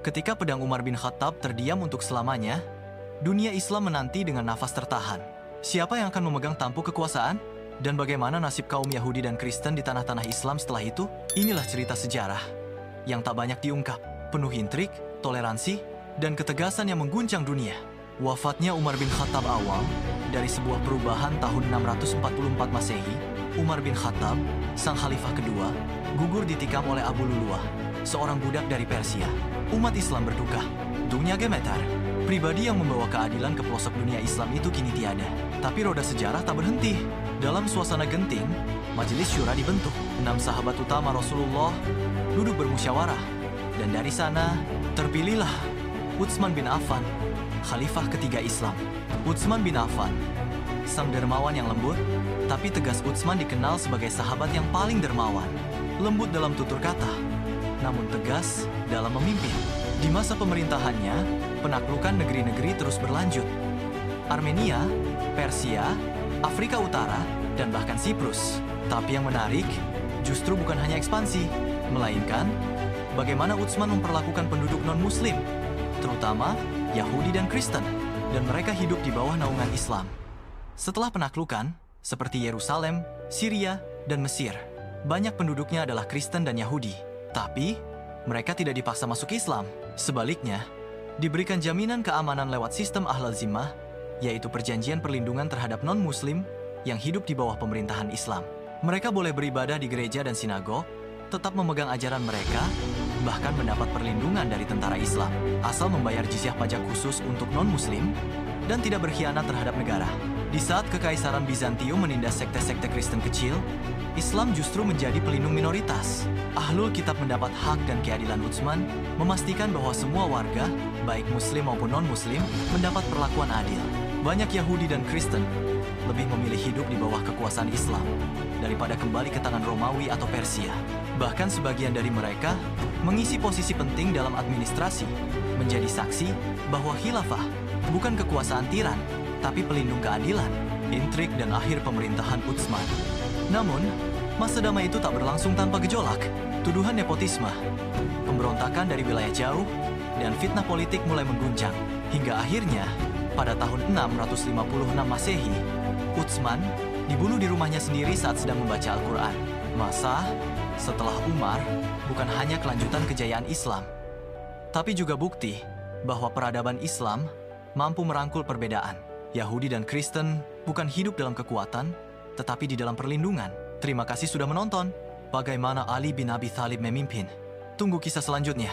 Ketika pedang Umar bin Khattab terdiam untuk selamanya, dunia Islam menanti dengan nafas tertahan. Siapa yang akan memegang tampuk kekuasaan? Dan bagaimana nasib kaum Yahudi dan Kristen di tanah-tanah Islam setelah itu? Inilah cerita sejarah yang tak banyak diungkap, penuh intrik, toleransi, dan ketegasan yang mengguncang dunia. Wafatnya Umar bin Khattab awal dari sebuah perubahan tahun 644 Masehi. Umar bin Khattab, sang khalifah kedua, gugur ditikam oleh Abu Luluah, seorang budak dari Persia. Umat Islam berduka, dunia gemetar. Pribadi yang membawa keadilan ke pelosok dunia Islam itu kini tiada. Tapi roda sejarah tak berhenti. Dalam suasana genting, Majelis Syura dibentuk. 6 sahabat utama Rasulullah duduk bermusyawarah. Dan dari sana, terpilihlah Utsman bin Affan, khalifah ketiga Islam. Utsman bin Affan, sang dermawan yang lembut, tapi tegas. Utsman dikenal sebagai sahabat yang paling dermawan. Lembut dalam tutur kata, namun tegas dalam memimpin. Di masa pemerintahannya, penaklukan negeri-negeri terus berlanjut. Armenia, Persia, Afrika Utara, dan bahkan Siprus. Tapi yang menarik, justru bukan hanya ekspansi, melainkan bagaimana Utsman memperlakukan penduduk non-Muslim, terutama Yahudi dan Kristen, dan mereka hidup di bawah naungan Islam. Setelah penaklukan, seperti Yerusalem, Syria, dan Mesir, banyak penduduknya adalah Kristen dan Yahudi. Tapi, mereka tidak dipaksa masuk Islam. Sebaliknya, diberikan jaminan keamanan lewat sistem Ahlal Zimmah, yaitu perjanjian perlindungan terhadap non-Muslim yang hidup di bawah pemerintahan Islam. Mereka boleh beribadah di gereja dan sinagog, tetap memegang ajaran mereka, bahkan mendapat perlindungan dari tentara Islam, asal membayar jizyah pajak khusus untuk non-Muslim dan tidak berkhianat terhadap negara. Di saat Kekaisaran Bizantium menindas sekte-sekte Kristen kecil, Islam justru menjadi pelindung minoritas. Ahlul Kitab mendapat hak dan keadilan. Utsman memastikan bahwa semua warga, baik Muslim maupun non-Muslim, mendapat perlakuan adil. Banyak Yahudi dan Kristen lebih memilih hidup di bawah kekuasaan Islam daripada kembali ke tangan Romawi atau Persia. Bahkan sebagian dari mereka mengisi posisi penting dalam administrasi, menjadi saksi bahwa khilafah bukan kekuasaan tiran, tapi pelindung keadilan. Intrik dan akhir pemerintahan Utsman. Namun, masa damai itu tak berlangsung tanpa gejolak. Tuduhan nepotisme, pemberontakan dari wilayah jauh, dan fitnah politik mulai mengguncang. Hingga akhirnya, pada tahun 656 Masehi, Utsman dibunuh di rumahnya sendiri saat sedang membaca Al-Quran. Masa setelah Umar bukan hanya kelanjutan kejayaan Islam, tapi juga bukti bahwa peradaban Islam mampu merangkul perbedaan. Yahudi dan Kristen bukan hidup dalam kekuatan, tetapi di dalam perlindungan. Terima kasih sudah menonton. Bagaimana Ali bin Abi Thalib memimpin? Tunggu kisah selanjutnya.